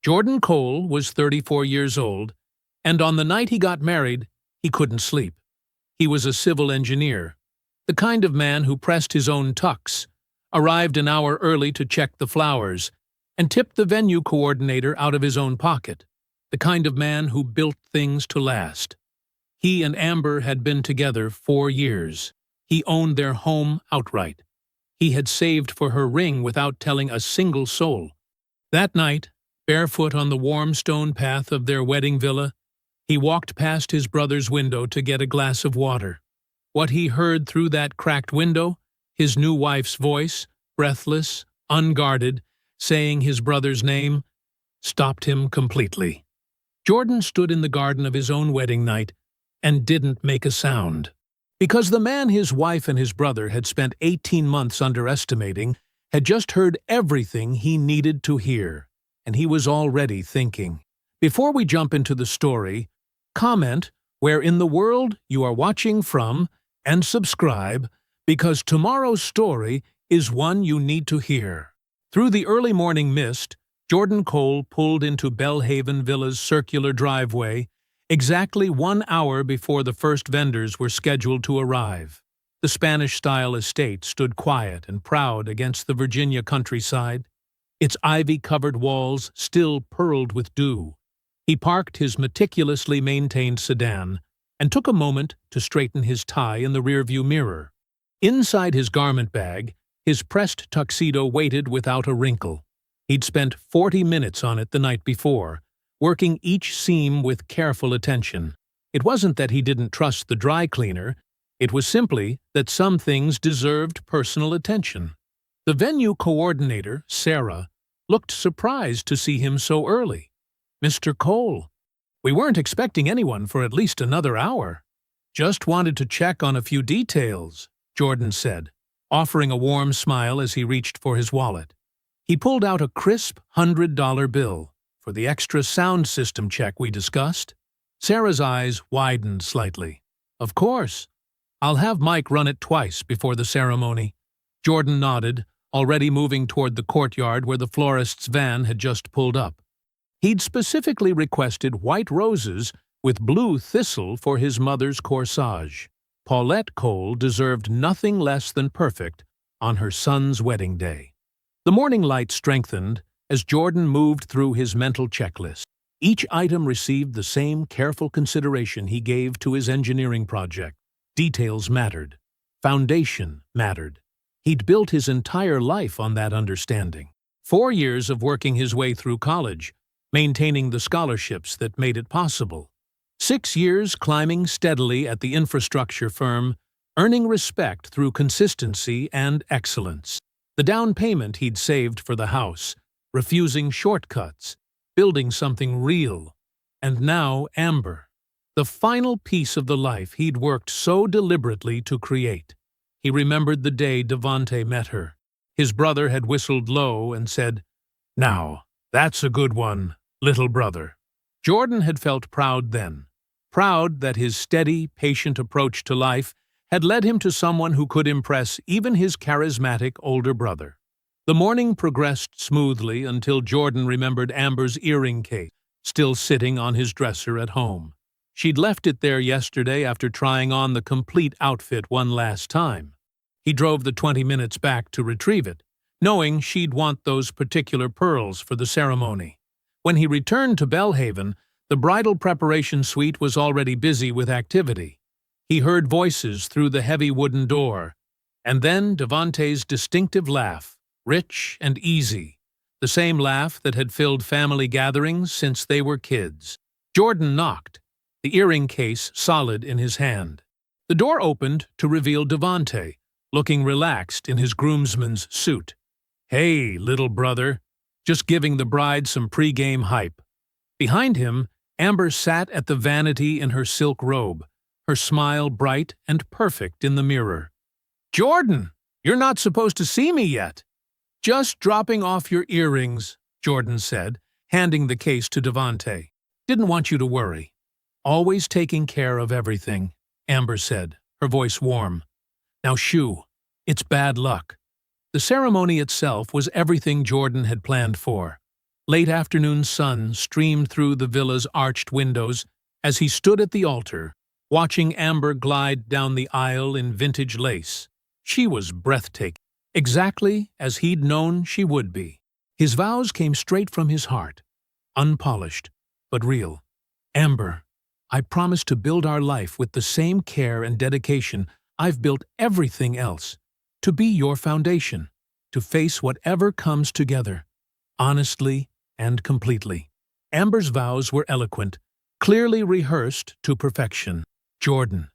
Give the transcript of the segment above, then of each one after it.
Jordan Cole was 34 years old, and on the night he got married, he couldn't sleep. He was a civil engineer, the kind of man who pressed his own tux, arrived an hour early to check the flowers, and tipped the venue coordinator out of his own pocket, the kind of man who built things to last. He and Amber had been together 4 years. He owned their home outright. He had saved for her ring without telling a single soul. That night, barefoot on the warm stone path of their wedding villa, he walked past his brother's window to get a glass of water. What he heard through that cracked window, his new wife's voice, breathless, unguarded, saying his brother's name, stopped him completely. Jordan stood in the garden of his own wedding night and didn't make a sound. Because the man his wife and his brother had spent 18 months underestimating had just heard everything he needed to hear, and he was already thinking. Before we jump into the story, comment where in the world you are watching from and subscribe, because tomorrow's story is one you need to hear. Through the early morning mist, Jordan Cole pulled into Bellhaven Villa's circular driveway exactly 1 hour before the first vendors were scheduled to arrive. The Spanish-style estate stood quiet and proud against the Virginia countryside, its ivy-covered walls still pearled with dew. He parked his meticulously maintained sedan and took a moment to straighten his tie in the rearview mirror. Inside his garment bag, his pressed tuxedo waited without a wrinkle. He'd spent 40 minutes on it the night before, working each seam with careful attention. It wasn't that he didn't trust the dry cleaner, it was simply that some things deserved personal attention. The venue coordinator, Sarah, looked surprised to see him so early. "Mr. Cole, we weren't expecting anyone for at least another hour. Just wanted to check on a few details," Jordan said, offering a warm smile as he reached for his wallet. He pulled out a crisp $100 bill. "For the extra sound system check we discussed?" Sarah's eyes widened slightly. "Of course. I'll have Mike run it twice before the ceremony." Jordan nodded, already moving toward the courtyard where the florist's van had just pulled up. He'd specifically requested white roses with blue thistle for his mother's corsage. Paulette Cole deserved nothing less than perfect on her son's wedding day. The morning light strengthened as Jordan moved through his mental checklist. Each item received the same careful consideration he gave to his engineering project. Details mattered. Foundation mattered. He'd built his entire life on that understanding. 4 years of working his way through college, maintaining the scholarships that made it possible. 6 years climbing steadily at the infrastructure firm, earning respect through consistency and excellence. The down payment he'd saved for the house, refusing shortcuts, building something real. And now Amber, the final piece of the life he'd worked so deliberately to create. He remembered the day Devante met her. His brother had whistled low and said, "Now, that's a good one, little brother." Jordan had felt proud then, proud that his steady, patient approach to life had led him to someone who could impress even his charismatic older brother. The morning progressed smoothly until Jordan remembered Amber's earring case, still sitting on his dresser at home. She'd left it there yesterday after trying on the complete outfit one last time. He drove the 20 minutes back to retrieve it, knowing she'd want those particular pearls for the ceremony. When he returned to Bellhaven, the bridal preparation suite was already busy with activity. He heard voices through the heavy wooden door, and then Devante's distinctive laugh, rich and easy, the same laugh that had filled family gatherings since they were kids. Jordan knocked, the earring case solid in his hand. The door opened to reveal Devante, looking relaxed in his groomsman's suit. "Hey, little brother," just giving the bride some pre-game hype. Behind him, Amber sat at the vanity in her silk robe, her smile bright and perfect in the mirror. "Jordan, you're not supposed to see me yet." "Just dropping off your earrings," Jordan said, handing the case to Devante. "Didn't want you to worry." "Always taking care of everything," Amber said, her voice warm. "Now shoo, it's bad luck." The ceremony itself was everything Jordan had planned for. Late afternoon sun streamed through the villa's arched windows as he stood at the altar, watching Amber glide down the aisle in vintage lace. She was breathtaking, exactly as he'd known she would be. His vows came straight from his heart, unpolished, but real. Amber, I promise to build our life with the same care and dedication I've built everything else, to be your foundation, to face whatever comes together, honestly and completely. Amber's vows were eloquent, clearly rehearsed to perfection. Jordan,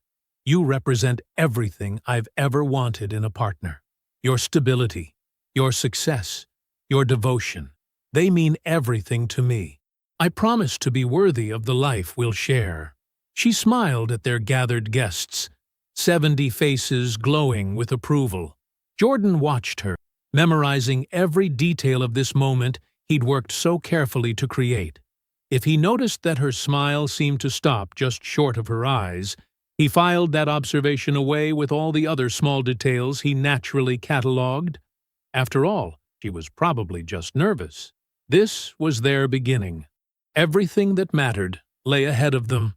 you represent everything I've ever wanted in a partner. Your stability, your success, your devotion, they mean everything to me. I promise to be worthy of the life we'll share. She smiled at their gathered guests, 70 faces glowing with approval. Jordan watched her, memorizing every detail of this moment he'd worked so carefully to create. If he noticed that her smile seemed to stop just short of her eyes, he filed that observation away with all the other small details he naturally catalogued. After all, she was probably just nervous. This was their beginning. Everything that mattered lay ahead of them.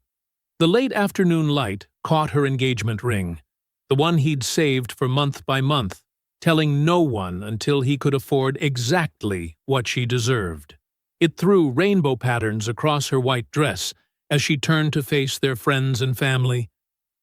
The late afternoon light caught her engagement ring, the one he'd saved for month by month, telling no one until he could afford exactly what she deserved. It threw rainbow patterns across her white dress as she turned to face their friends and family.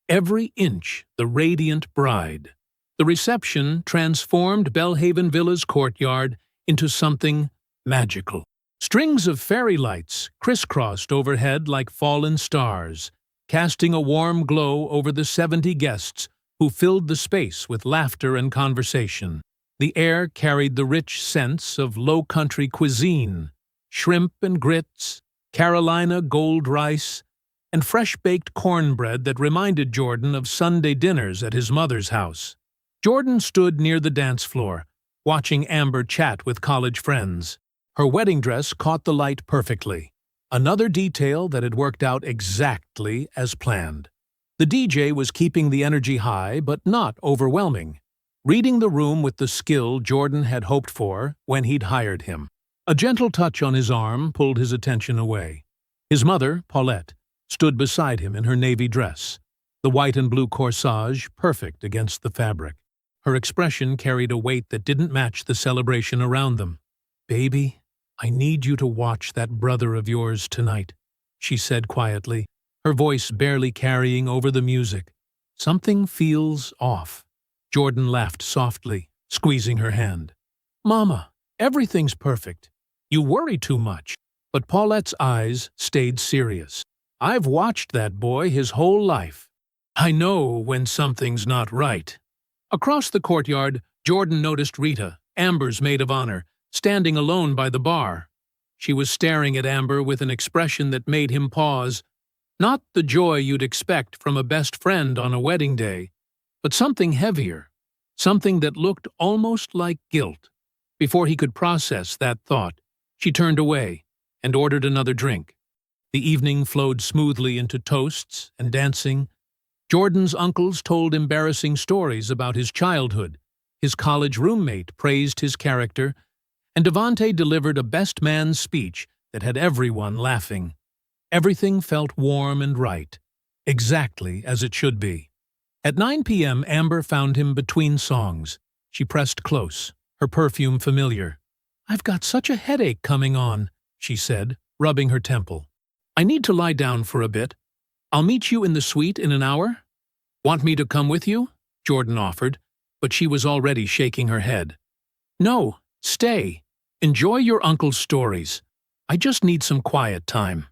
Every inch the radiant bride. The reception transformed Belhaven Villa's courtyard into something magical. Strings of fairy lights crisscrossed overhead like fallen stars, casting a warm glow over the 70 guests who filled the space with laughter and conversation. The air carried the rich scents of low-country cuisine, shrimp and grits, Carolina gold rice, and fresh-baked cornbread that reminded Jordan of Sunday dinners at his mother's house. Jordan stood near the dance floor, watching Amber chat with college friends. Her wedding dress caught the light perfectly, another detail that had worked out exactly as planned. The DJ was keeping the energy high but not overwhelming, reading the room with the skill Jordan had hoped for when he'd hired him. A gentle touch on his arm pulled his attention away. His mother, Paulette, stood beside him in her navy dress, the white and blue corsage perfect against the fabric. Her expression carried a weight that didn't match the celebration around them. "Baby, I need you to watch that brother of yours tonight," she said quietly, her voice barely carrying over the music. "Something feels off." Jordan laughed softly, squeezing her hand. "Mama, everything's perfect. You worry too much." But Paulette's eyes stayed serious. "I've watched that boy his whole life. I know when something's not right." Across the courtyard, Jordan noticed Rita, Amber's maid of honor, standing alone by the bar. She was staring at Amber with an expression that made him pause. Not the joy you'd expect from a best friend on a wedding day, but something heavier, something that looked almost like guilt. Before he could process that thought, she turned away and ordered another drink. The evening flowed smoothly into toasts and dancing. Jordan's uncles told embarrassing stories about his childhood. His college roommate praised his character, and Devante delivered a best man speech that had everyone laughing. Everything felt warm and right, exactly as it should be. At 9 p.m., Amber found him between songs. She pressed close, her perfume familiar. "I've got such a headache coming on," she said, rubbing her temple. "I need to lie down for a bit. I'll meet you in the suite in an hour." "Want me to come with you?" Jordan offered, but she was already shaking her head. "No, stay. Enjoy your uncle's stories. I just need some quiet time."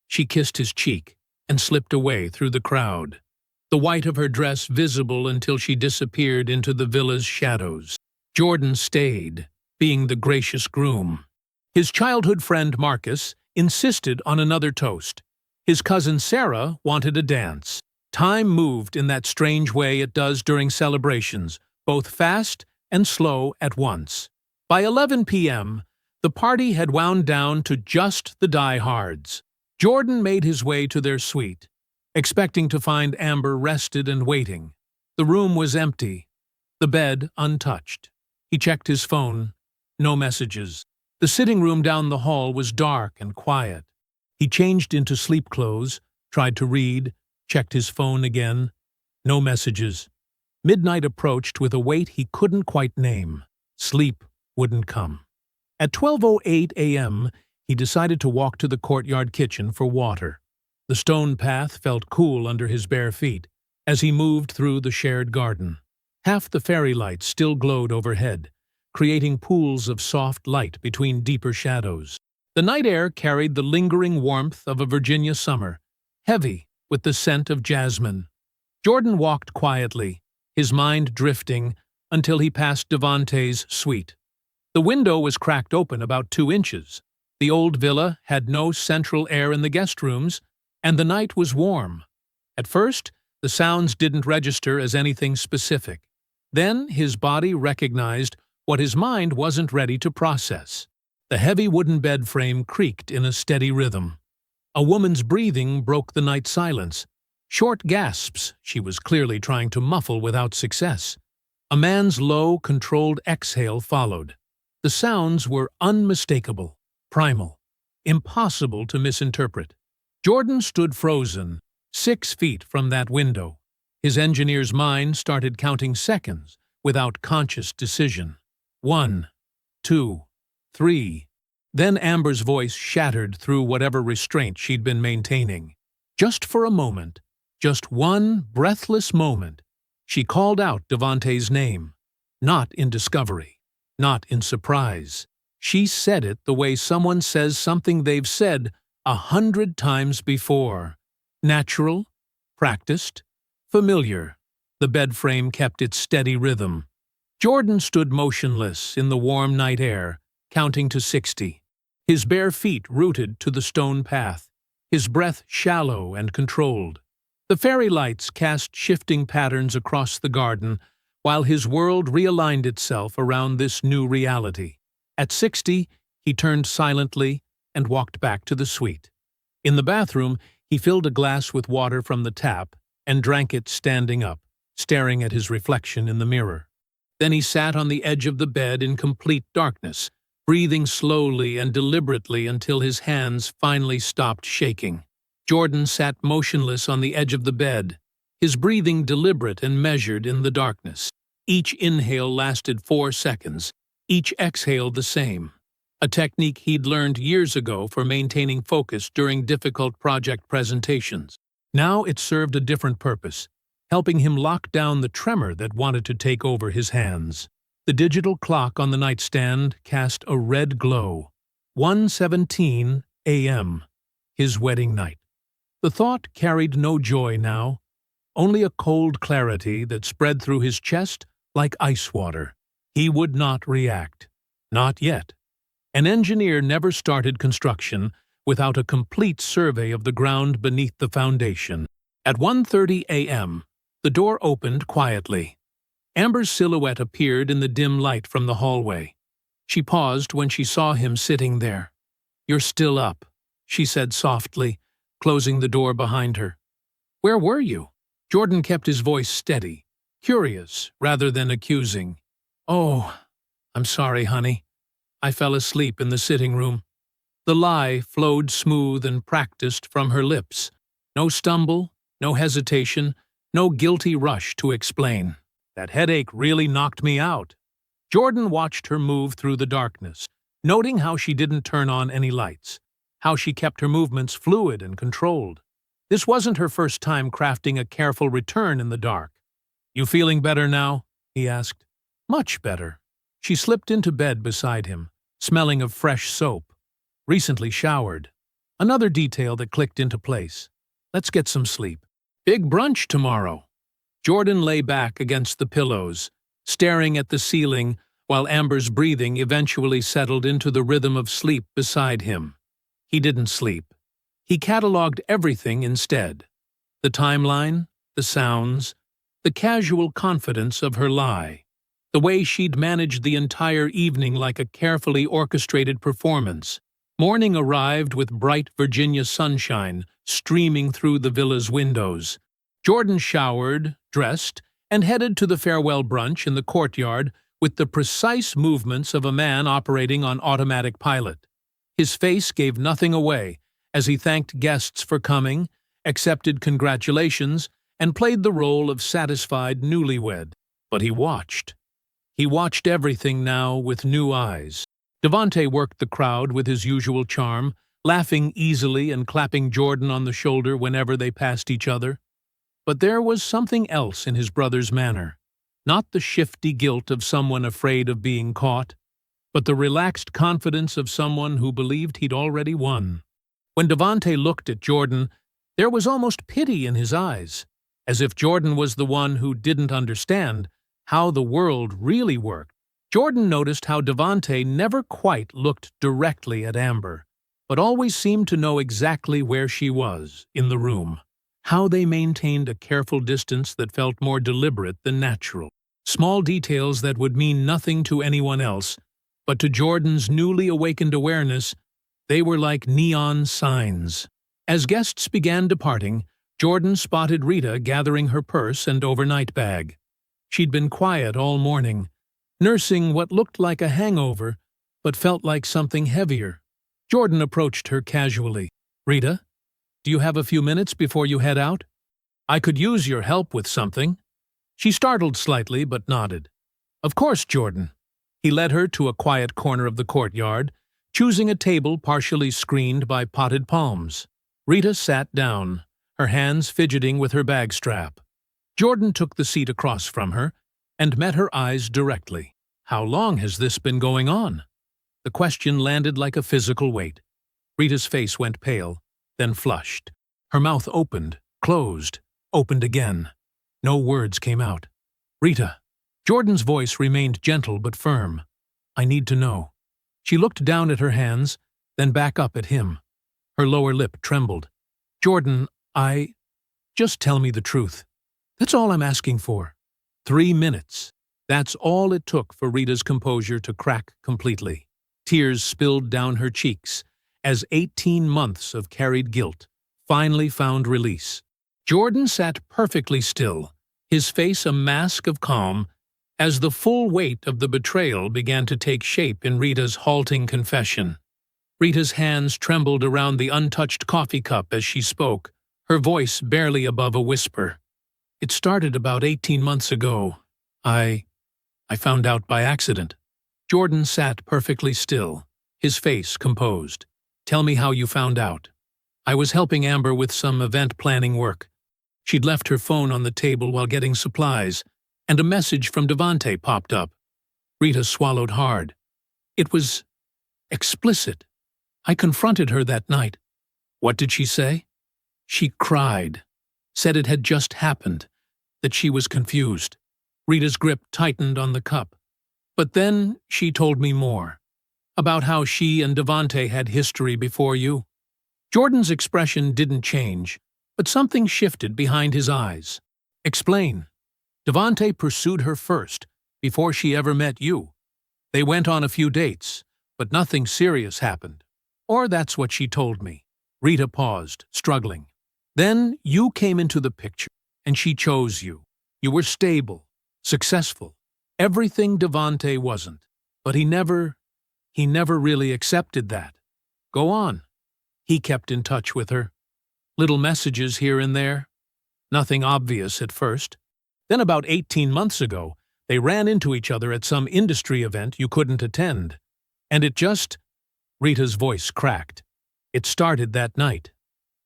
She kissed his cheek and slipped away through the crowd, the white of her dress visible until she disappeared into the villa's shadows. Jordan stayed, being the gracious groom. His childhood friend Marcus insisted on another toast. His cousin Sarah wanted a dance. Time moved in that strange way it does during celebrations, both fast and slow at once. By 11 p.m., the party had wound down to just the diehards. Jordan made his way to their suite, expecting to find Amber rested and waiting. The room was empty, the bed untouched. He checked his phone. No messages. The sitting room down the hall was dark and quiet. He changed into sleep clothes, tried to read, checked his phone again. No messages. Midnight approached with a weight he couldn't quite name. Sleep wouldn't come. At 12:08 a.m., he decided to walk to the courtyard kitchen for water. The stone path felt cool under his bare feet as he moved through the shared garden. Half the fairy lights still glowed overhead, creating pools of soft light between deeper shadows. The night air carried the lingering warmth of a Virginia summer, heavy with the scent of jasmine. Jordan walked quietly, his mind drifting, until he passed Devante's suite. The window was cracked open about 2 inches. The old villa had no central air in the guest rooms, and the night was warm. At first, the sounds didn't register as anything specific. Then his body recognized what his mind wasn't ready to process. The heavy wooden bed frame creaked in a steady rhythm. A woman's breathing broke the night silence. Short gasps she was clearly trying to muffle without success. A man's low, controlled exhale followed. The sounds were unmistakable, primal, impossible to misinterpret. Jordan stood frozen, 6 feet from that window. His engineer's mind started counting seconds without conscious decision. 1, 2, 3. Then Amber's voice shattered through whatever restraint she'd been maintaining. Just for a moment, just one breathless moment, she called out Devante's name. Not in discovery, not in surprise. She said it the way someone says something they've said 100 times before. Natural, practiced, familiar. The bed frame kept its steady rhythm. Jordan stood motionless in the warm night air, counting to 60. His bare feet rooted to the stone path, his breath shallow and controlled. The fairy lights cast shifting patterns across the garden, while his world realigned itself around this new reality. At 60, he turned silently and walked back to the suite. In the bathroom, he filled a glass with water from the tap and drank it standing up, staring at his reflection in the mirror. Then he sat on the edge of the bed in complete darkness, breathing slowly and deliberately until his hands finally stopped shaking. Jordan sat motionless on the edge of the bed, his breathing deliberate and measured in the darkness. Each inhale lasted 4 seconds, each exhale the same, a technique he'd learned years ago for maintaining focus during difficult project presentations. Now it served a different purpose, helping him lock down the tremor that wanted to take over his hands. The digital clock on the nightstand cast a red glow. 1:17 a.m., his wedding night. The thought carried no joy now, only a cold clarity that spread through his chest like ice water. He would not react. Not yet. An engineer never started construction without a complete survey of the ground beneath the foundation. At 1:30 a.m., the door opened quietly. Amber's silhouette appeared in the dim light from the hallway. She paused when she saw him sitting there. "You're still up," she said softly, closing the door behind her. "Where were you?" Jordan kept his voice steady, curious rather than accusing. "Oh, I'm sorry, honey. I fell asleep in the sitting room." The lie flowed smooth and practiced from her lips. No stumble, no hesitation, no guilty rush to explain. "That headache really knocked me out." Jordan watched her move through the darkness, noting how she didn't turn on any lights, how she kept her movements fluid and controlled. This wasn't her first time crafting a careful return in the dark. "You feeling better now?" he asked. "Much better." She slipped into bed beside him, smelling of fresh soap. Recently showered. Another detail that clicked into place. "Let's get some sleep. Big brunch tomorrow." Jordan lay back against the pillows, staring at the ceiling while Amber's breathing eventually settled into the rhythm of sleep beside him. He didn't sleep. He cataloged everything instead. The timeline, the sounds, the casual confidence of her lie, the way she'd managed the entire evening like a carefully orchestrated performance. Morning arrived with bright Virginia sunshine streaming through the villa's windows. Jordan showered, dressed, and headed to the farewell brunch in the courtyard with the precise movements of a man operating on automatic pilot. His face gave nothing away as he thanked guests for coming, accepted congratulations, and played the role of satisfied newlywed. But he watched. He watched everything now with new eyes. Devante worked the crowd with his usual charm, laughing easily and clapping Jordan on the shoulder whenever they passed each other. But there was something else in his brother's manner. Not the shifty guilt of someone afraid of being caught, but the relaxed confidence of someone who believed he'd already won. When Devante looked at Jordan, there was almost pity in his eyes, as if Jordan was the one who didn't understand how the world really worked. Jordan noticed how Devante never quite looked directly at Amber, but always seemed to know exactly where she was in the room. How they maintained a careful distance that felt more deliberate than natural. Small details that would mean nothing to anyone else, but to Jordan's newly awakened awareness, they were like neon signs. As guests began departing, Jordan spotted Rita gathering her purse and overnight bag. She'd been quiet all morning, nursing what looked like a hangover, but felt like something heavier. Jordan approached her casually. "Rita, do you have a few minutes before you head out? I could use your help with something." She startled slightly but nodded. "Of course, Jordan." He led her to a quiet corner of the courtyard, choosing a table partially screened by potted palms. Rita sat down, her hands fidgeting with her bag strap. Jordan took the seat across from her and met her eyes directly. "How long has this been going on?" The question landed like a physical weight. Rita's face went pale, then flushed. Her mouth opened, closed, opened again. No words came out. "Rita." Jordan's voice remained gentle but firm. "I need to know." She looked down at her hands, then back up at him. Her lower lip trembled. "Jordan, just tell me the truth. That's all I'm asking for." 3 minutes. That's all it took for Rita's composure to crack completely. Tears spilled down her cheeks as 18 months of carried guilt finally found release. Jordan sat perfectly still, his face a mask of calm, as the full weight of the betrayal began to take shape in Rita's halting confession. Rita's hands trembled around the untouched coffee cup as she spoke, her voice barely above a whisper. "It started about 18 months ago. I found out by accident." Jordan sat perfectly still, his face composed. "Tell me how you found out." "I was helping Amber with some event planning work. She'd left her phone on the table while getting supplies, and a message from Devante popped up." Rita swallowed hard. "It was explicit. I confronted her that night." "What did she say?" "She cried. Said it had just happened, that she was confused." Rita's grip tightened on the cup. "But then she told me more. About how she and Devante had history before you." Jordan's expression didn't change, but something shifted behind his eyes. "Explain." "Devante pursued her first, before she ever met you. They went on a few dates, but nothing serious happened. Or that's what she told me." Rita paused, struggling. "Then you came into the picture, and she chose you. You were stable, successful, everything Devante wasn't. But he never really accepted that." "Go on." "He kept in touch with her. Little messages here and there. Nothing obvious at first. Then about 18 months ago, they ran into each other at some industry event you couldn't attend. And it just—" Rita's voice cracked. "It started that night."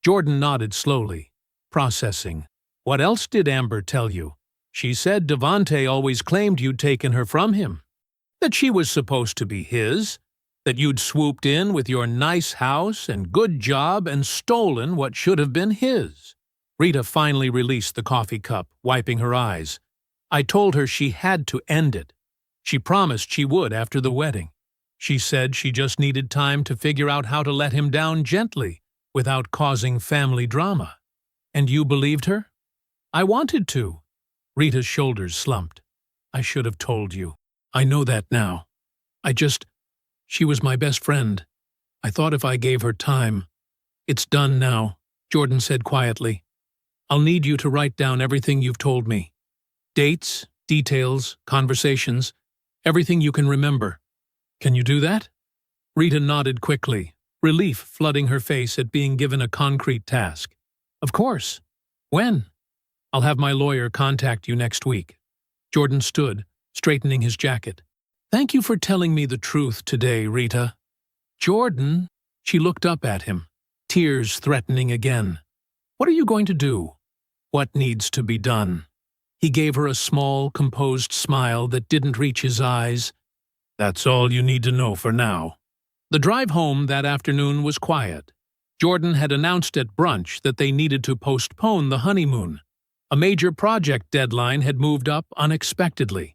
Jordan nodded slowly, processing. "What else did Amber tell you?" "She said Devante always claimed you'd taken her from him. That she was supposed to be his. That you'd swooped in with your nice house and good job and stolen what should have been his." Rita finally released the coffee cup, wiping her eyes. "I told her she had to end it. She promised she would after the wedding. She said she just needed time to figure out how to let him down gently, without causing family drama." "And you believed her?" "I wanted to." Rita's shoulders slumped. "I should have told you. I know that now. She was my best friend. I thought if I gave her time." "It's done now," Jordan said quietly. "I'll need you to write down everything you've told me. Dates, details, conversations, Everything you can remember. Can you do that? Rita nodded quickly, relief flooding her face at being given a concrete task. Of course. When? I'll have my lawyer contact you next week. Jordan stood, straightening his jacket. Thank you for telling me the truth today, Rita. Jordan, she looked up at him, tears threatening again. What are you going to do? What needs to be done? He gave her a small, composed smile that didn't reach his eyes. That's all you need to know for now. The drive home that afternoon was quiet. Jordan had announced at brunch that they needed to postpone the honeymoon. A major project deadline had moved up unexpectedly.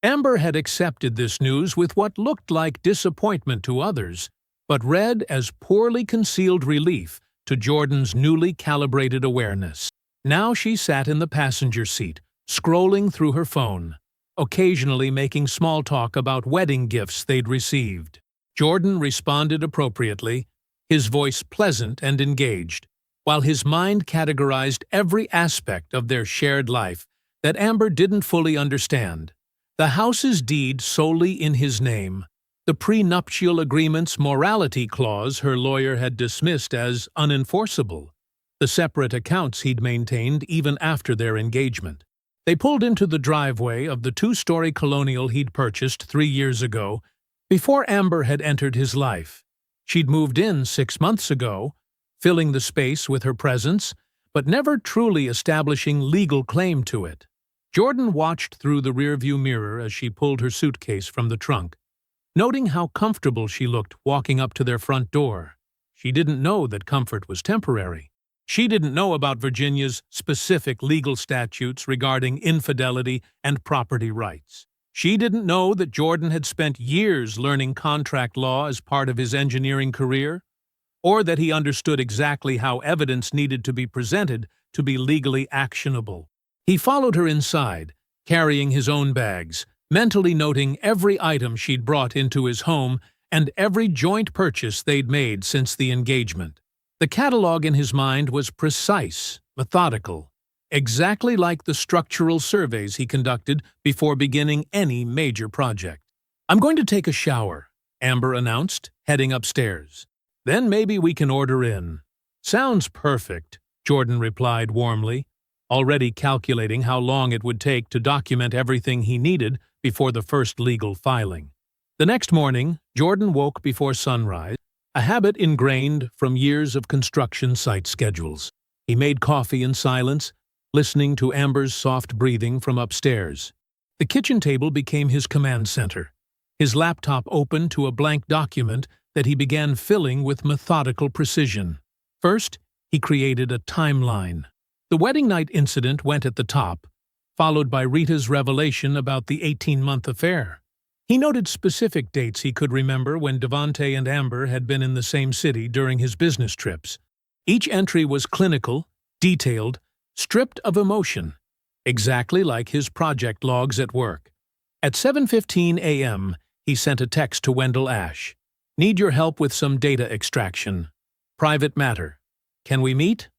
Amber had accepted this news with what looked like disappointment to others, but read as poorly concealed relief to Jordan's newly calibrated awareness. Now she sat in the passenger seat, scrolling through her phone, occasionally making small talk about wedding gifts they'd received. Jordan responded appropriately, his voice pleasant and engaged, while his mind categorized every aspect of their shared life that Amber didn't fully understand. The house's deed solely in his name, the prenuptial agreement's morality clause her lawyer had dismissed as unenforceable, the separate accounts he'd maintained even after their engagement. They pulled into the driveway of the two-story colonial he'd purchased 3 years ago, before Amber had entered his life. She'd moved in 6 months ago, filling the space with her presence, but never truly establishing legal claim to it. Jordan watched through the rearview mirror as she pulled her suitcase from the trunk, noting how comfortable she looked walking up to their front door. She didn't know that comfort was temporary. She didn't know about Virginia's specific legal statutes regarding infidelity and property rights. She didn't know that Jordan had spent years learning contract law as part of his engineering career, or that he understood exactly how evidence needed to be presented to be legally actionable. He followed her inside, carrying his own bags, mentally noting every item she'd brought into his home and every joint purchase they'd made since the engagement. The catalog in his mind was precise, methodical, exactly like the structural surveys he conducted before beginning any major project. I'm going to take a shower, Amber announced, heading upstairs. Then maybe we can order in. Sounds perfect, Jordan replied warmly, already calculating how long it would take to document everything he needed before the first legal filing. The next morning, Jordan woke before sunrise, a habit ingrained from years of construction site schedules. He made coffee in silence, listening to Amber's soft breathing from upstairs. The kitchen table became his command center, his laptop open to a blank document that he began filling with methodical precision. First, he created a timeline. The wedding night incident went at the top, followed by Rita's revelation about the 18-month affair. He noted specific dates he could remember when Devante and Amber had been in the same city during his business trips. Each entry was clinical, detailed, stripped of emotion, exactly like his project logs at work. At 7:15 a.m., he sent a text to Wendell Ash. Need your help with some data extraction. Private matter. Can we meet?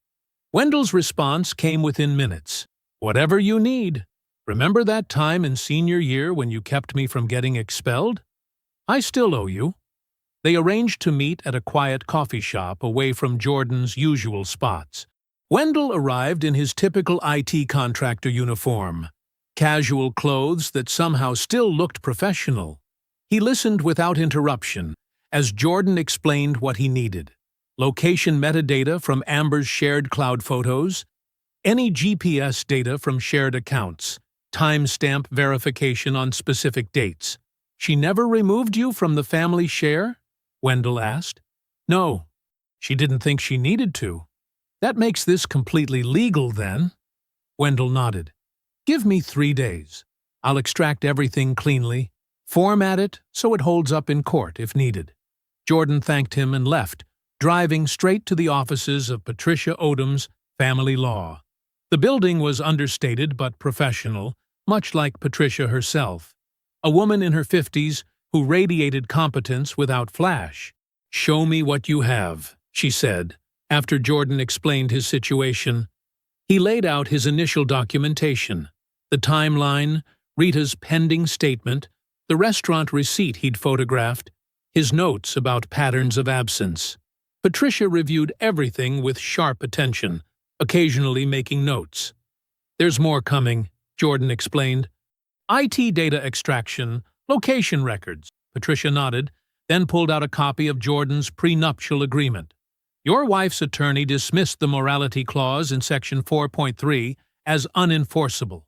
Wendell's response came within minutes. Whatever you need. Remember that time in senior year when you kept me from getting expelled? I still owe you. They arranged to meet at a quiet coffee shop away from Jordan's usual spots. Wendell arrived in his typical IT contractor uniform, casual clothes that somehow still looked professional. He listened without interruption as Jordan explained what he needed. Location metadata from Amber's shared cloud photos, any GPS data from shared accounts, timestamp verification on specific dates. She never removed you from the family share? Wendell asked. No, she didn't think she needed to. That makes this completely legal then. Wendell nodded. Give me 3 days. I'll extract everything cleanly, format it so it holds up in court if needed. Jordan thanked him and left, driving straight to the offices of Patricia Odom's Family Law. The building was understated but professional, much like Patricia herself, a woman in her 50s who radiated competence without flash. "Show me what you have," she said, after Jordan explained his situation. He laid out his initial documentation, the timeline, Rita's pending statement, the restaurant receipt he'd photographed, his notes about patterns of absence. Patricia reviewed everything with sharp attention, occasionally making notes. "There's more coming," Jordan explained. "IT data extraction, location records." Patricia nodded, then pulled out a copy of Jordan's prenuptial agreement. "Your wife's attorney dismissed the morality clause in Section 4.3 as unenforceable.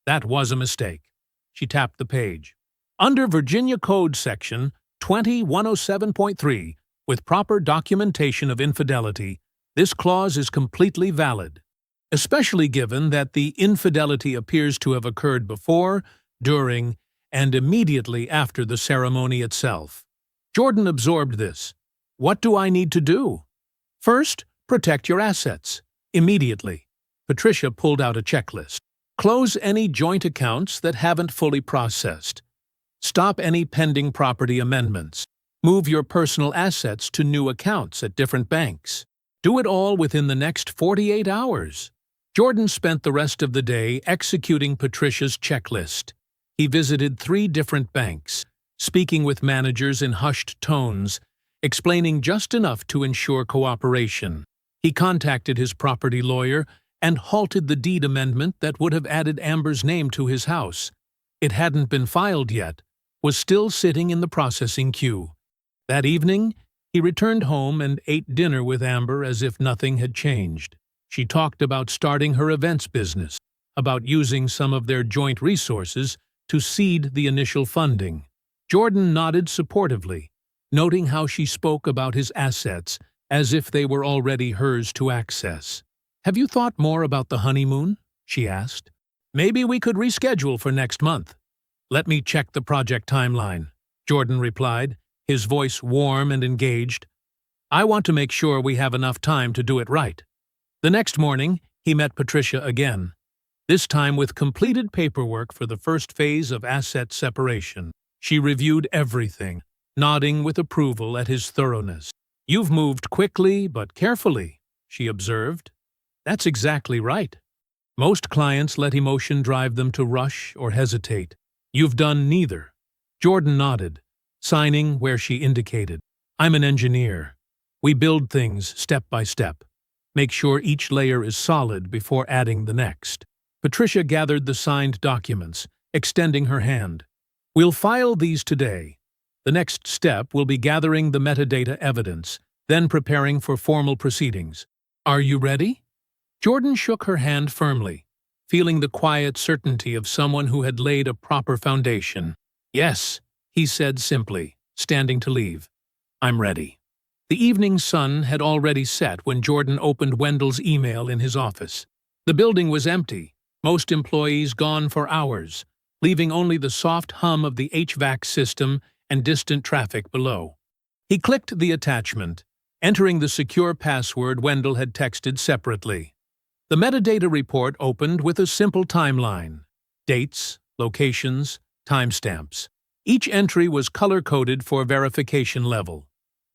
That was a mistake." She tapped the page. "Under Virginia Code Section 20107.3, with proper documentation of infidelity, this clause is completely valid, especially given that the infidelity appears to have occurred before, during, and immediately after the ceremony itself." Jordan absorbed this. "What do I need to do?" "First, protect your assets. Immediately." Patricia pulled out a checklist. "Close any joint accounts that haven't fully processed. Stop any pending property amendments. Move your personal assets to new accounts at different banks. Do it all within the next 48 hours. Jordan spent the rest of the day executing Patricia's checklist. He visited 3 different banks, speaking with managers in hushed tones, explaining just enough to ensure cooperation. He contacted his property lawyer and halted the deed amendment that would have added Amber's name to his house. It hadn't been filed yet, was still sitting in the processing queue. That evening, he returned home and ate dinner with Amber as if nothing had changed. She talked about starting her events business, about using some of their joint resources to seed the initial funding. Jordan nodded supportively, noting how she spoke about his assets as if they were already hers to access. "Have you thought more about the honeymoon?" she asked. "Maybe we could reschedule for next month." "Let me check the project timeline," Jordan replied, his voice warm and engaged. "I want to make sure we have enough time to do it right." The next morning, he met Patricia again, this time with completed paperwork for the first phase of asset separation. She reviewed everything, nodding with approval at his thoroughness. "You've moved quickly but carefully," she observed. "That's exactly right. Most clients let emotion drive them to rush or hesitate. You've done neither." Jordan nodded, signing where she indicated. "I'm an engineer. We build things step by step. Make sure each layer is solid before adding the next." Patricia gathered the signed documents, extending her hand. "We'll file these today. The next step will be gathering the metadata evidence, then preparing for formal proceedings. Are you ready?" Jordan shook her hand firmly, feeling the quiet certainty of someone who had laid a proper foundation. "Yes," he said simply, standing to leave. "I'm ready." The evening sun had already set when Jordan opened Wendell's email in his office. The building was empty, most employees gone for hours, leaving only the soft hum of the HVAC system and distant traffic below. He clicked the attachment, entering the secure password Wendell had texted separately. The metadata report opened with a simple timeline: dates, locations, timestamps. Each entry was color-coded for verification level.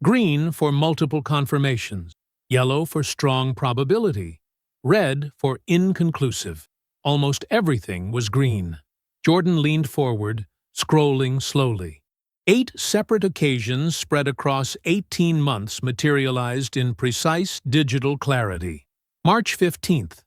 Green for multiple confirmations, yellow for strong probability, red for inconclusive. Almost everything was green. Jordan leaned forward, scrolling slowly. 8 separate occasions spread across 18 months materialized in precise digital clarity. March 15th.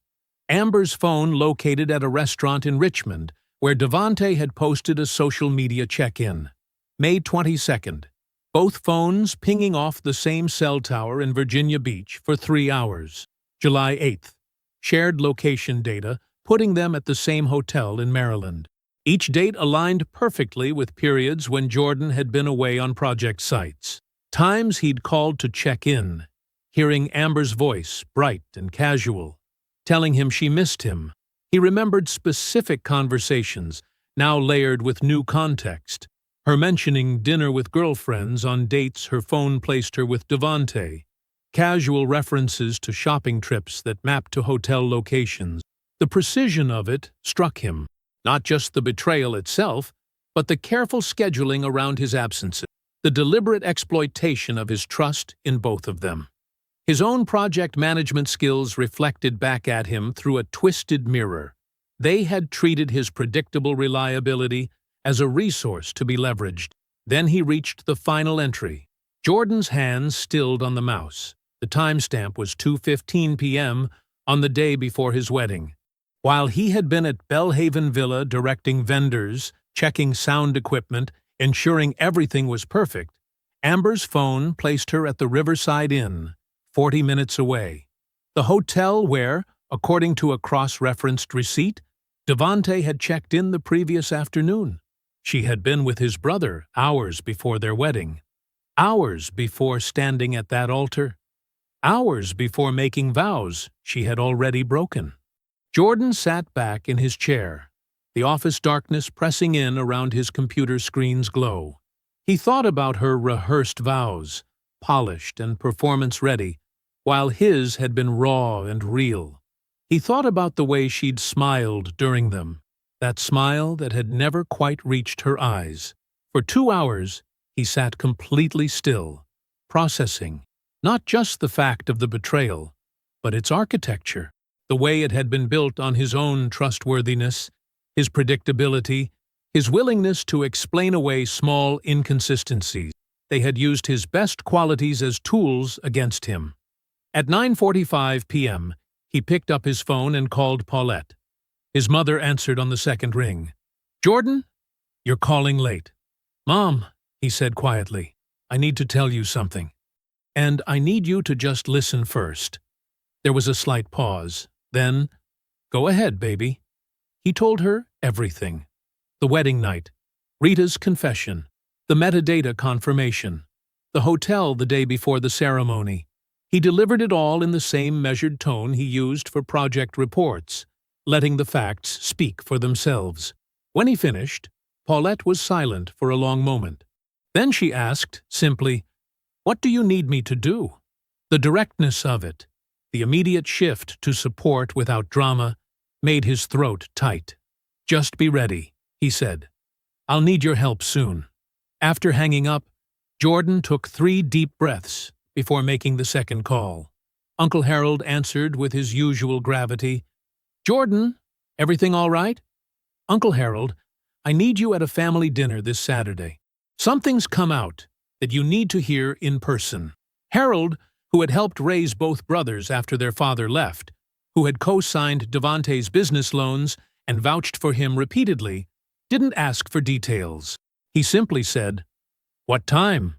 Amber's phone located at a restaurant in Richmond, where Devante had posted a social media check-in. May 22nd. Both phones pinging off the same cell tower in Virginia Beach for 3 hours. July 8th. Shared location data, putting them at the same hotel in Maryland. Each date aligned perfectly with periods when Jordan had been away on project sites. Times he'd called to check in, hearing Amber's voice, bright and casual, telling him she missed him. He remembered specific conversations, now layered with new context. Her mentioning dinner with girlfriends on dates her phone placed her with Devante. Casual references to shopping trips that mapped to hotel locations. The precision of it struck him. Not just the betrayal itself, but the careful scheduling around his absences. The deliberate exploitation of his trust in both of them. His own project management skills reflected back at him through a twisted mirror. They had treated his predictable reliability as a resource to be leveraged. Then he reached the final entry. Jordan's hands stilled on the mouse. The timestamp was 2:15 p.m. on the day before his wedding. While he had been at Belhaven Villa directing vendors, checking sound equipment, ensuring everything was perfect, Amber's phone placed her at the Riverside Inn, 40 minutes away. The hotel where, according to a cross-referenced receipt, Devante had checked in the previous afternoon. She had been with his brother hours before their wedding, hours before standing at that altar, hours before making vows she had already broken. Jordan sat back in his chair, the office darkness pressing in around his computer screen's glow. He thought about her rehearsed vows, polished and performance-ready, while his had been raw and real. He thought about the way she'd smiled during them, that smile that had never quite reached her eyes. For 2 hours, he sat completely still, processing not just the fact of the betrayal, but its architecture, the way it had been built on his own trustworthiness, his predictability, his willingness to explain away small inconsistencies. They had used his best qualities as tools against him. At 9:45 p.m., he picked up his phone and called Paulette. His mother answered on the second ring. "Jordan, you're calling late." "Mom," he said quietly, "I need to tell you something. And I need you to just listen first." There was a slight pause. Then, "Go ahead, baby." He told her everything. The wedding night, Rita's confession, the metadata confirmation, the hotel the day before the ceremony. He delivered it all in the same measured tone he used for project reports, letting the facts speak for themselves. When he finished, Paulette was silent for a long moment. Then she asked, simply, "What do you need me to do?" The directness of it, the immediate shift to support without drama, made his throat tight. "Just be ready," he said. "I'll need your help soon." After hanging up, Jordan took 3 deep breaths before making the second call. Uncle Harold answered with his usual gravity. "Jordan, everything all right?" "Uncle Harold, I need you at a family dinner this Saturday. Something's come out that you need to hear in person." Harold, who had helped raise both brothers after their father left, who had co-signed Devante's business loans and vouched for him repeatedly, didn't ask for details. He simply said, "What time?"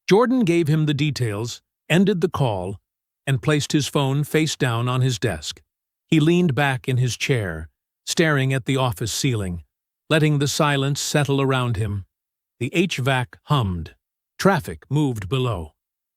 Jordan gave him the details, ended the call, and placed his phone face down on his desk. He leaned back in his chair, staring at the office ceiling, letting the silence settle around him. The HVAC hummed. Traffic moved below.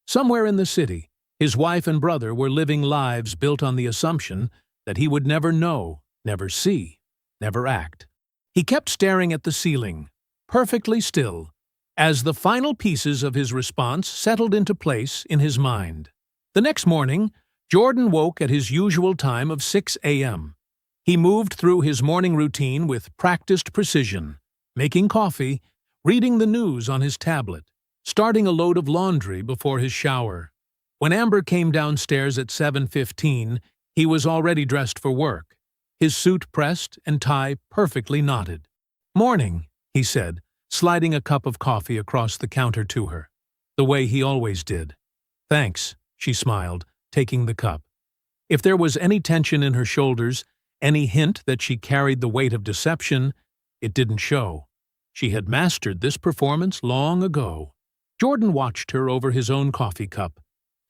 Somewhere in the city, his wife and brother were living lives built on the assumption that he would never know, never see, never act. He kept staring at the ceiling, perfectly still, as the final pieces of his response settled into place in his mind. The next morning, Jordan woke at his usual time of 6 a.m. He moved through his morning routine with practiced precision, making coffee, reading the news on his tablet, starting a load of laundry before his shower. When Amber came downstairs at 7:15, he was already dressed for work, his suit pressed and tie perfectly knotted. "Morning," he said, sliding a cup of coffee across the counter to her, the way he always did. "Thanks," she smiled, taking the cup. If there was any tension in her shoulders, any hint that she carried the weight of deception, it didn't show. She had mastered this performance long ago. Jordan watched her over his own coffee cup,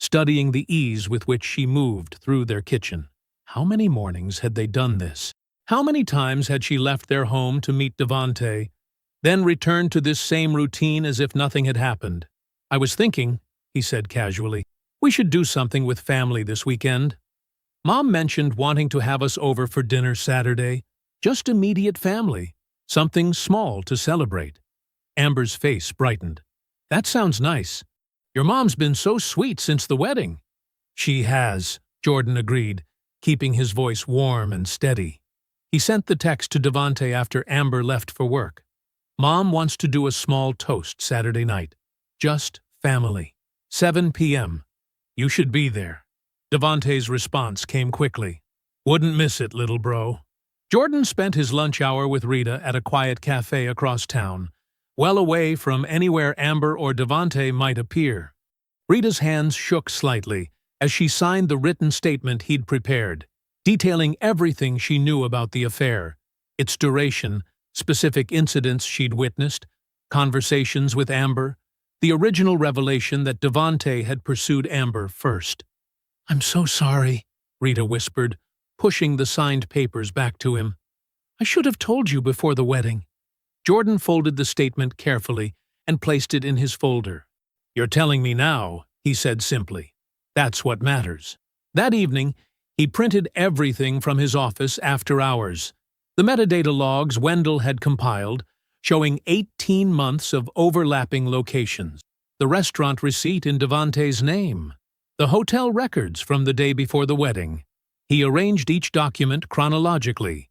studying the ease with which she moved through their kitchen. How many mornings had they done this? How many times had she left their home to meet Devante, then returned to this same routine as if nothing had happened? "I was thinking," he said casually, "we should do something with family this weekend. Mom mentioned wanting to have us over for dinner Saturday. Just immediate family. Something small to celebrate." Amber's face brightened. "That sounds nice. Your mom's been so sweet since the wedding." "She has," Jordan agreed, keeping his voice warm and steady. He sent the text to Devante after Amber left for work. "Mom wants to do a small toast Saturday night. Just family. 7 p.m. You should be there." Devante's response came quickly. "Wouldn't miss it, little bro." Jordan spent his lunch hour with Rita at a quiet cafe across town, well away from anywhere Amber or Devante might appear. Rita's hands shook slightly as she signed the written statement he'd prepared, detailing everything she knew about the affair, its duration, specific incidents she'd witnessed, conversations with Amber, the original revelation that Devante had pursued Amber first. "I'm so sorry," Rita whispered, pushing the signed papers back to him. "I should have told you before the wedding." Jordan folded the statement carefully and placed it in his folder. "You're telling me now," he said simply. "That's what matters." That evening, he printed everything from his office after hours. The metadata logs Wendell had compiled, showing 18 months of overlapping locations, the restaurant receipt in Devante's name, the hotel records from the day before the wedding. He arranged each document chronologically,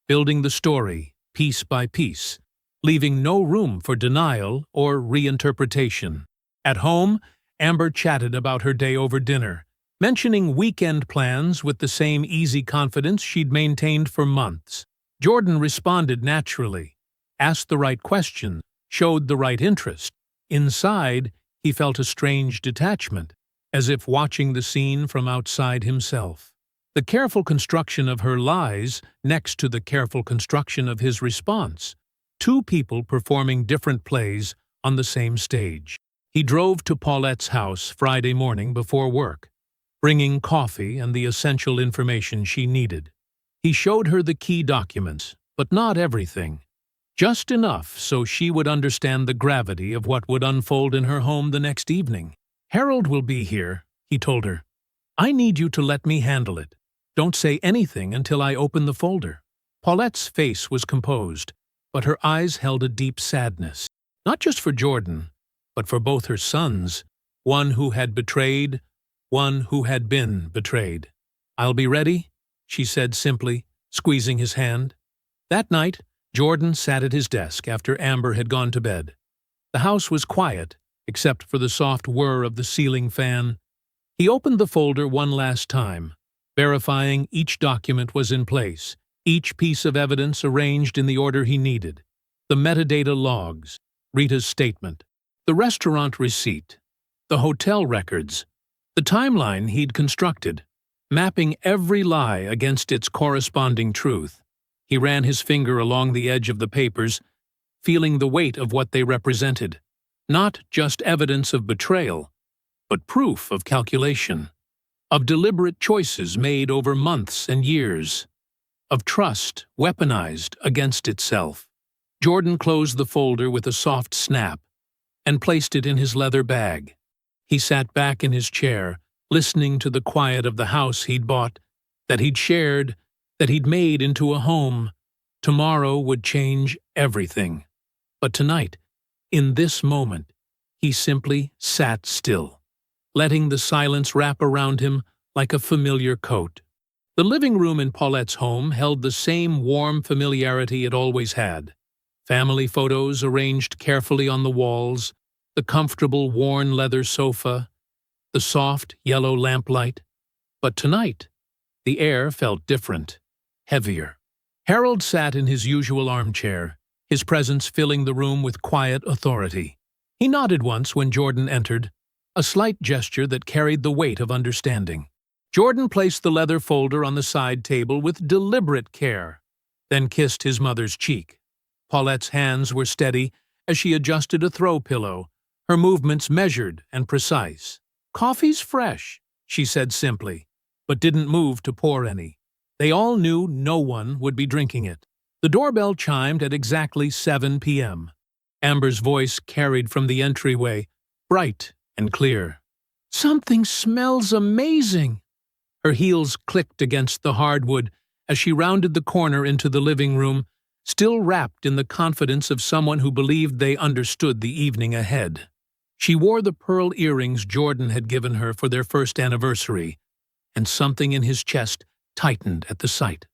building the story piece by piece, leaving no room for denial or reinterpretation. At home, Amber chatted about her day over dinner, mentioning weekend plans with the same easy confidence she'd maintained for months. Jordan responded naturally, asked the right questions, showed the right interest. Inside, he felt a strange detachment, as if watching the scene from outside himself. The careful construction of her lies next to the careful construction of his response. Two people performing different plays on the same stage. He drove to Paulette's house Friday morning before work, bringing coffee and the essential information she needed. He showed her the key documents, but not everything. Just enough so she would understand the gravity of what would unfold in her home the next evening. "Harold will be here," he told her. "I need you to let me handle it. Don't say anything until I open the folder." Paulette's face was composed, but her eyes held a deep sadness. Not just for Jordan, but for both her sons, one who had betrayed, one who had been betrayed. "I'll be ready," she said simply, squeezing his hand. That night, Jordan sat at his desk after Amber had gone to bed. The house was quiet, except for the soft whir of the ceiling fan. He opened the folder one last time, verifying each document was in place, each piece of evidence arranged in the order he needed. The metadata logs, Rita's statement, the restaurant receipt, the hotel records, the timeline he'd constructed, mapping every lie against its corresponding truth. He ran his finger along the edge of the papers, feeling the weight of what they represented. Not just evidence of betrayal, but proof of calculation, of deliberate choices made over months and years, of trust weaponized against itself. Jordan closed the folder with a soft snap and placed it in his leather bag. He sat back in his chair, listening to the quiet of the house he'd bought, that he'd shared, that he'd made into a home. Tomorrow would change everything. But tonight, in this moment, he simply sat still, letting the silence wrap around him like a familiar coat. The living room in Paulette's home held the same warm familiarity it always had. Family photos arranged carefully on the walls, the comfortable worn leather sofa, the soft yellow lamplight. But tonight, the air felt different, heavier. Harold sat in his usual armchair, his presence filling the room with quiet authority. He nodded once when Jordan entered, a slight gesture that carried the weight of understanding. Jordan placed the leather folder on the side table with deliberate care, then kissed his mother's cheek. Paulette's hands were steady as she adjusted a throw pillow, her movements measured and precise. "Coffee's fresh," she said simply, but didn't move to pour any. They all knew no one would be drinking it. The doorbell chimed at exactly 7 p.m. Amber's voice carried from the entryway, bright and clear. "Something smells amazing." Her heels clicked against the hardwood as she rounded the corner into the living room, still wrapped in the confidence of someone who believed they understood the evening ahead. She wore the pearl earrings Jordan had given her for their first anniversary, and something in his chest tightened at the sight.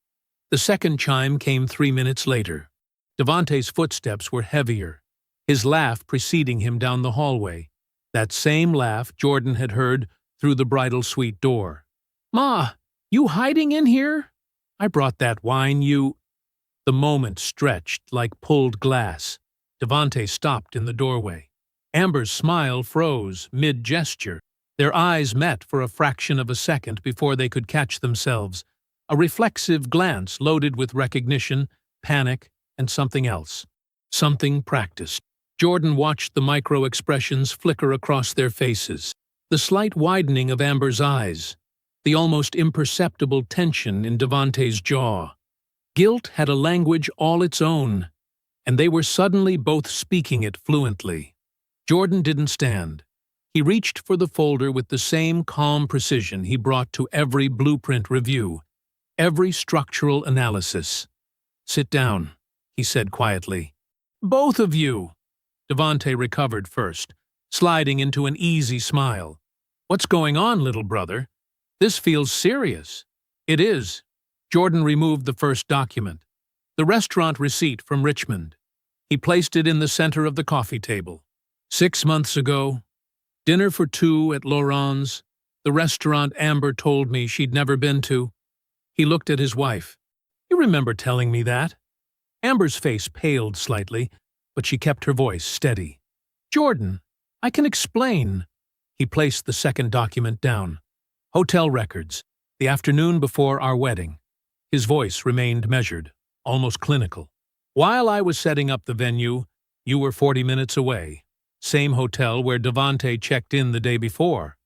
The second chime came 3 minutes later. Devante's footsteps were heavier, his laugh preceding him down the hallway. That same laugh Jordan had heard through the bridal suite door. "Ma, you hiding in here?" "I brought that wine, you—" The moment stretched like pulled glass. Devante stopped in the doorway. Amber's smile froze mid-gesture. Their eyes met for a fraction of a second before they could catch themselves. A reflexive glance loaded with recognition, panic, and something else. Something practiced. Jordan watched the micro-expressions flicker across their faces. The slight widening of Amber's eyes. The almost imperceptible tension in Devante's jaw. Guilt had a language all its own, and they were suddenly both speaking it fluently. Jordan didn't stand. He reached for the folder with the same calm precision he brought to every blueprint review, every structural analysis. "Sit down," he said quietly. "Both of you!" Devante recovered first, sliding into an easy smile. "What's going on, little brother? This feels serious." "It is." Jordan removed the first document, the restaurant receipt from Richmond. He placed it in the center of the coffee table. 6 months ago, dinner for two at Laurent's, the restaurant Amber told me she'd never been to. He looked at his wife. "You remember telling me that?" Amber's face paled slightly, but she kept her voice steady. "Jordan, I can explain." He placed the second document down. "Hotel records, the afternoon before our wedding." His voice remained measured, almost clinical. "While I was setting up the venue, you were 40 minutes away. Same hotel where Devante checked in the day before."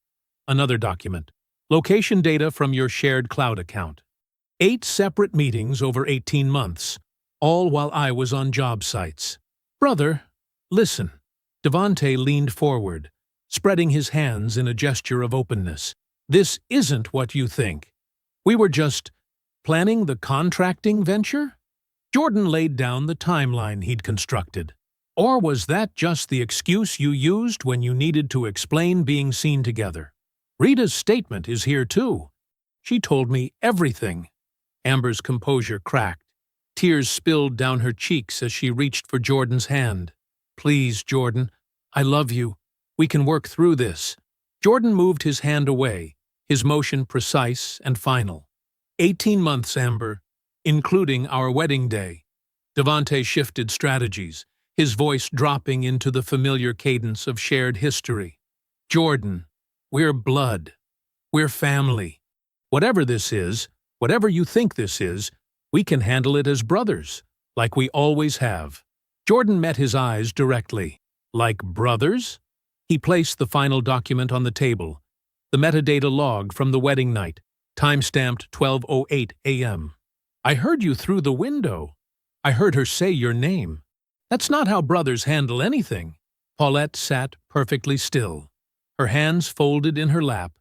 Another document. "Location data from your shared cloud account. 8 separate meetings over 18 months, all while I was on job sites." "Brother, listen." Devante leaned forward, spreading his hands in a gesture of openness. "This isn't what you think. We were just planning the contracting venture?" Jordan laid down the timeline he'd constructed. "Or was that just the excuse you used when you needed to explain being seen together? Rita's statement is here too. She told me everything." Amber's composure cracked. Tears spilled down her cheeks as she reached for Jordan's hand. "Please, Jordan, I love you. We can work through this." Jordan moved his hand away, his motion precise and final. 18 months, Amber, including our wedding day." Devante shifted strategies, his voice dropping into the familiar cadence of shared history. "Jordan, we're blood. We're family. Whatever this is, whatever you think this is, we can handle it as brothers, like we always have." Jordan met his eyes directly. "Like brothers?" He placed the final document on the table, the metadata log from the wedding night, time-stamped 12:08 a.m. "I heard you through the window. I heard her say your name. That's not how brothers handle anything." Paulette sat perfectly still, her hands folded in her lap,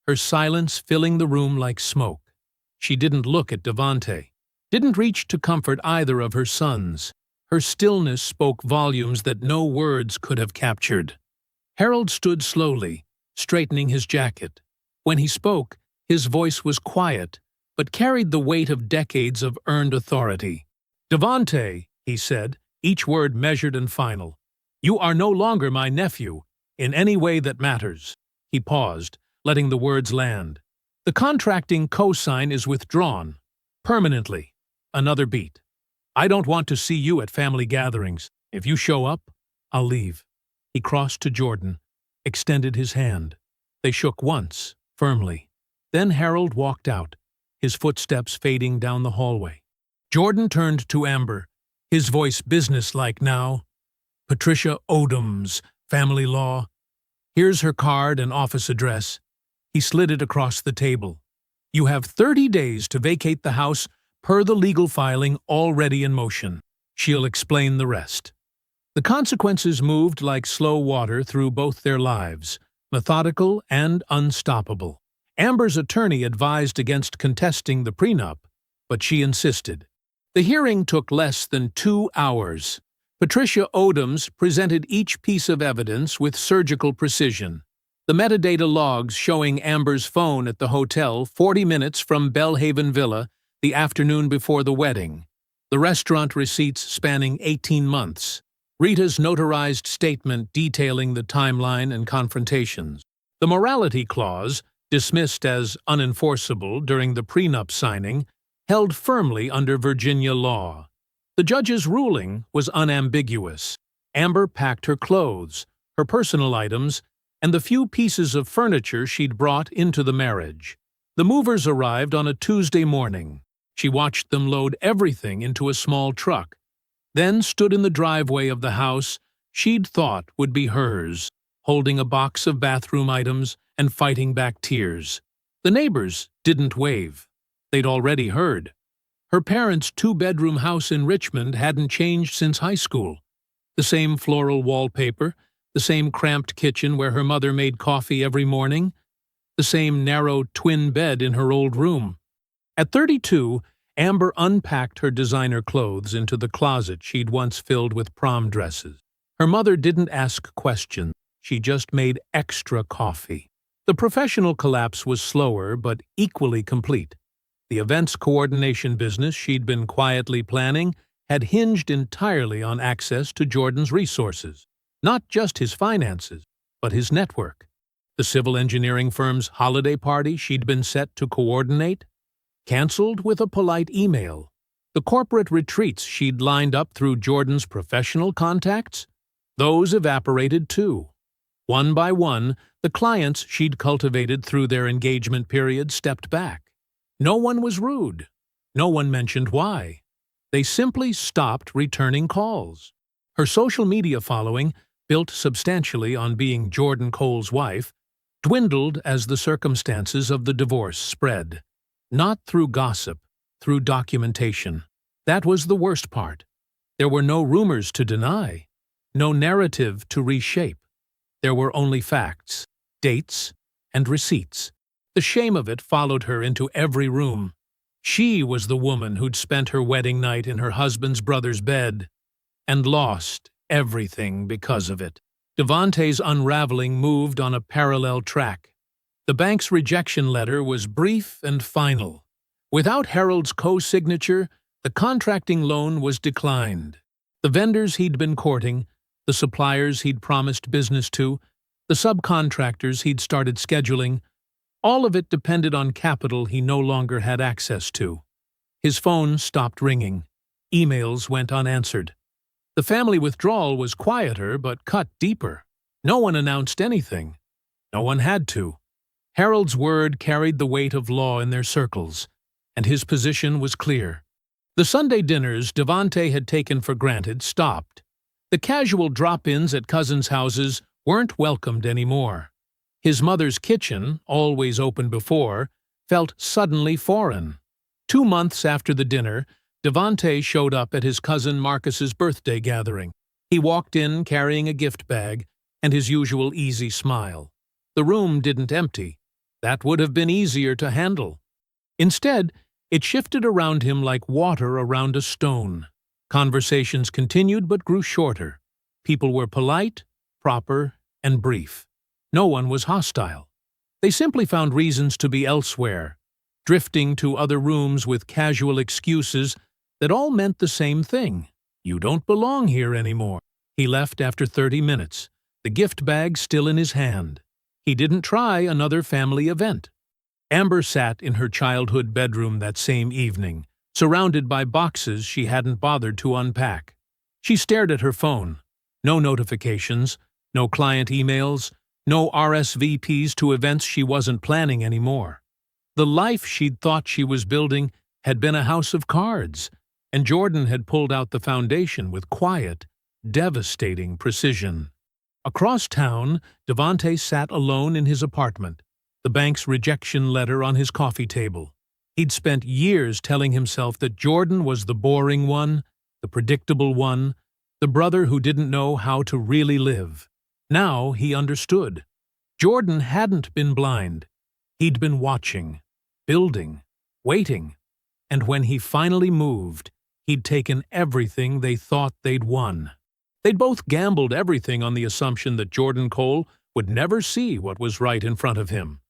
her silence filling the room like smoke. She didn't look at Devante, didn't reach to comfort either of her sons. Her stillness spoke volumes that no words could have captured. Harold stood slowly, straightening his jacket. When he spoke, his voice was quiet, but carried the weight of decades of earned authority. "Devante," he said, each word measured and final, "you are no longer my nephew, in any way that matters." He paused, letting the words land. "The contracting cosign is withdrawn. Permanently." Another beat. "I don't want to see you at family gatherings. If you show up, I'll leave." He crossed to Jordan, extended his hand. They shook once, firmly. Then Harold walked out, his footsteps fading down the hallway. Jordan turned to Amber, his voice businesslike now. "Patricia Odom's family law. Here's her card and office address." He slid it across the table. "You have 30 days to vacate the house per the legal filing already in motion. She'll explain the rest." The consequences moved like slow water through both their lives, methodical and unstoppable. Amber's attorney advised against contesting the prenup, but she insisted. The hearing took less than 2 hours. Patricia Odoms presented each piece of evidence with surgical precision. The metadata logs showing Amber's phone at the hotel 40 minutes from Belhaven Villa the afternoon before the wedding. The restaurant receipts spanning 18 months. Rita's notarized statement detailing the timeline and confrontations. The morality clause, dismissed as unenforceable during the prenup signing, held firmly under Virginia law. The judge's ruling was unambiguous. Amber packed her clothes, her personal items, and the few pieces of furniture she'd brought into the marriage. The movers arrived on a Tuesday morning. She watched them load everything into a small truck, then stood in the driveway of the house she'd thought would be hers, holding a box of bathroom items and fighting back tears. The neighbors didn't wave. They'd already heard. Her parents' two-bedroom house in Richmond hadn't changed since high school. The same floral wallpaper, the same cramped kitchen where her mother made coffee every morning, the same narrow twin bed in her old room. At 32, Amber unpacked her designer clothes into the closet she'd once filled with prom dresses. Her mother didn't ask questions. She just made extra coffee. The professional collapse was slower but equally complete. The events coordination business she'd been quietly planning had hinged entirely on access to Jordan's resources, not just his finances, but his network. The civil engineering firm's holiday party she'd been set to coordinate canceled with a polite email. The corporate retreats she'd lined up through Jordan's professional contacts, those evaporated too. One by one, the clients she'd cultivated through their engagement period stepped back. No one was rude. No one mentioned why. They simply stopped returning calls. Her social media following, built substantially on being Jordan Cole's wife, dwindled as the circumstances of the divorce spread. Not through gossip, through documentation. That was the worst part. There were no rumors to deny, no narrative to reshape. There were only facts, dates, and receipts. The shame of it followed her into every room. She was the woman who'd spent her wedding night in her husband's brother's bed and lost everything because of it. Devante's unraveling moved on a parallel track. The bank's rejection letter was brief and final. Without Harold's co-signature, the contracting loan was declined. The vendors he'd been courting, the suppliers he'd promised business to, the subcontractors he'd started scheduling, all of it depended on capital he no longer had access to. His phone stopped ringing. Emails went unanswered. The family withdrawal was quieter but cut deeper. No one announced anything. No one had to. Harold's word carried the weight of law in their circles, and his position was clear. The Sunday dinners Devante had taken for granted stopped. The casual drop-ins at cousins' houses weren't welcomed anymore. His mother's kitchen, always open before, felt suddenly foreign. 2 months after the dinner, Devante showed up at his cousin Marcus's birthday gathering. He walked in carrying a gift bag and his usual easy smile. The room didn't empty. That would have been easier to handle. Instead, it shifted around him like water around a stone. Conversations continued but grew shorter. People were polite, proper, and brief. No one was hostile. They simply found reasons to be elsewhere, drifting to other rooms with casual excuses that all meant the same thing. You don't belong here anymore. He left after 30 minutes, the gift bag still in his hand. He didn't try another family event. Amber sat in her childhood bedroom that same evening, surrounded by boxes she hadn't bothered to unpack. She stared at her phone. No notifications, no client emails, no RSVPs to events she wasn't planning anymore. The life she'd thought she was building had been a house of cards, and Jordan had pulled out the foundation with quiet, devastating precision. Across town, Devante sat alone in his apartment, the bank's rejection letter on his coffee table. He'd spent years telling himself that Jordan was the boring one, the predictable one, the brother who didn't know how to really live. Now he understood. Jordan hadn't been blind. He'd been watching, building, waiting, and when he finally moved, he'd taken everything they thought they'd won. They'd both gambled everything on the assumption that Jordan Cole would never see what was right in front of him.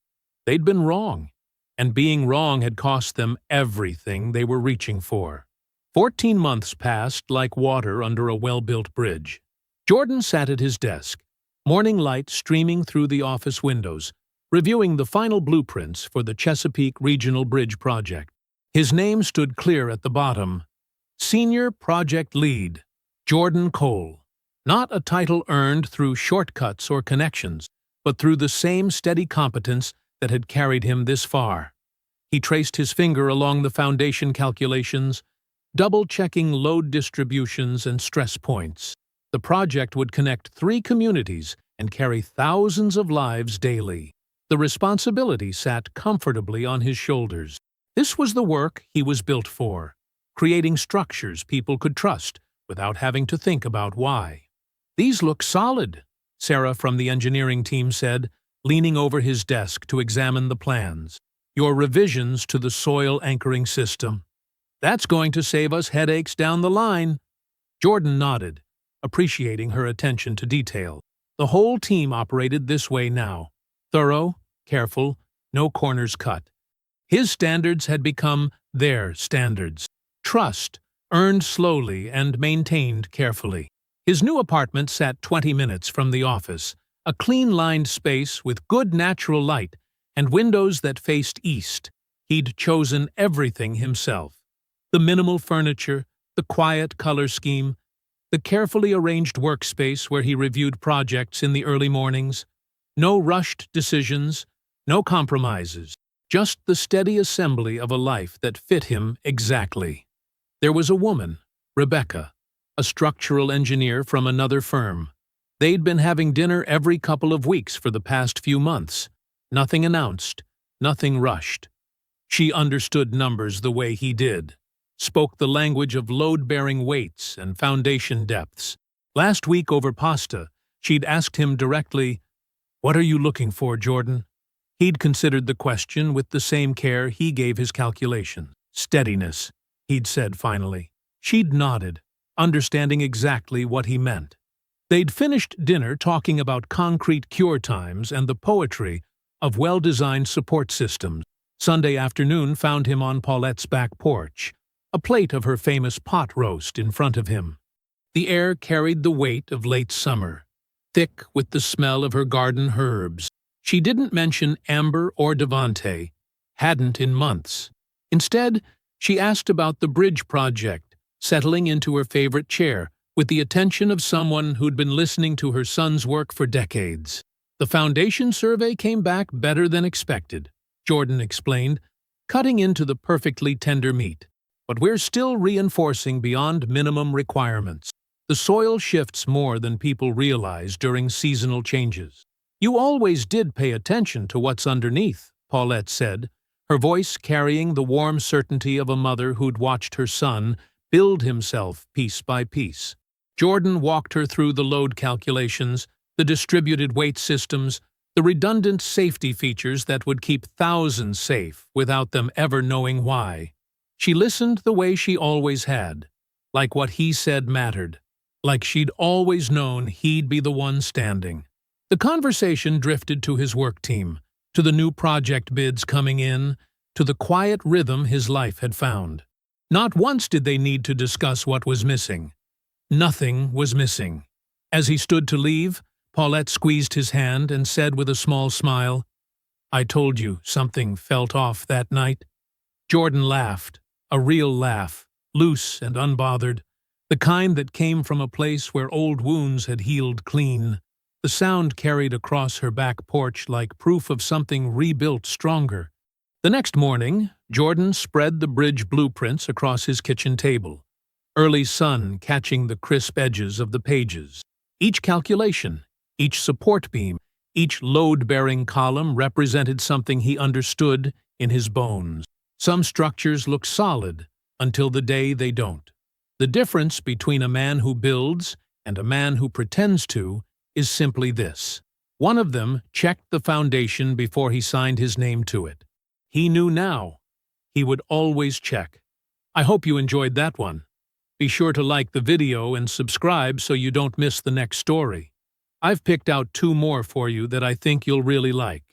They'd been wrong, and being wrong had cost them everything they were reaching for. 14 months passed like water under a well-built bridge. Jordan sat at his desk, morning light streaming through the office windows, reviewing the final blueprints for the Chesapeake Regional Bridge project. His name stood clear at the bottom: Senior Project Lead, Jordan Cole. Not a title earned through shortcuts or connections, but through the same steady competence that had carried him this far. He traced his finger along the foundation calculations, double-checking load distributions and stress points. The project would connect 3 communities and carry thousands of lives daily. The responsibility sat comfortably on his shoulders. This was the work he was built for, creating structures people could trust without having to think about why. "These look solid," Sarah from the engineering team said, leaning over his desk to examine the plans. "Your revisions to the soil anchoring system. That's going to save us headaches down the line." Jordan nodded, appreciating her attention to detail. The whole team operated this way now. Thorough, careful, no corners cut. His standards had become their standards. Trust, earned slowly and maintained carefully. His new apartment sat 20 minutes from the office, a clean-lined space with good natural light and windows that faced east. He'd chosen everything himself. The minimal furniture, the quiet color scheme, the carefully arranged workspace where he reviewed projects in the early mornings. No rushed decisions, no compromises, just the steady assembly of a life that fit him exactly. There was a woman, Rebecca, a structural engineer from another firm. They'd been having dinner every couple of weeks for the past few months. Nothing announced, nothing rushed. She understood numbers the way he did, spoke the language of load-bearing weights and foundation depths. Last week over pasta, she'd asked him directly, "What are you looking for, Jordan?" He'd considered the question with the same care he gave his calculation. "Steadiness," he'd said finally. She'd nodded, understanding exactly what he meant. They'd finished dinner talking about concrete cure times and the poetry of well-designed support systems. Sunday afternoon found him on Paulette's back porch, a plate of her famous pot roast in front of him. The air carried the weight of late summer, thick with the smell of her garden herbs. She didn't mention Amber or Devante, hadn't in months. Instead, she asked about the bridge project, settling into her favorite chair with the attention of someone who'd been listening to her son's work for decades. "The foundation survey came back better than expected," Jordan explained, cutting into the perfectly tender meat. "But we're still reinforcing beyond minimum requirements. The soil shifts more than people realize during seasonal changes." "You always did pay attention to what's underneath," Paulette said, her voice carrying the warm certainty of a mother who'd watched her son build himself piece by piece. Jordan walked her through the load calculations, the distributed weight systems, the redundant safety features that would keep thousands safe without them ever knowing why. She listened the way she always had, like what he said mattered, like she'd always known he'd be the one standing. The conversation drifted to his work team, to the new project bids coming in, to the quiet rhythm his life had found. Not once did they need to discuss what was missing. Nothing was missing. As he stood to leave, Paulette squeezed his hand and said with a small smile, "I told you something felt off that night." Jordan laughed, a real laugh, loose and unbothered, the kind that came from a place where old wounds had healed clean. The sound carried across her back porch like proof of something rebuilt stronger. The next morning, Jordan spread the bridge blueprints across his kitchen table, early sun catching the crisp edges of the pages. Each calculation, each support beam, each load-bearing column represented something he understood in his bones. Some structures look solid until the day they don't. The difference between a man who builds and a man who pretends to is simply this. One of them checked the foundation before he signed his name to it. He knew now. He would always check. I hope you enjoyed that one. Be sure to like the video and subscribe so you don't miss the next story. I've picked out 2 more for you that I think you'll really like.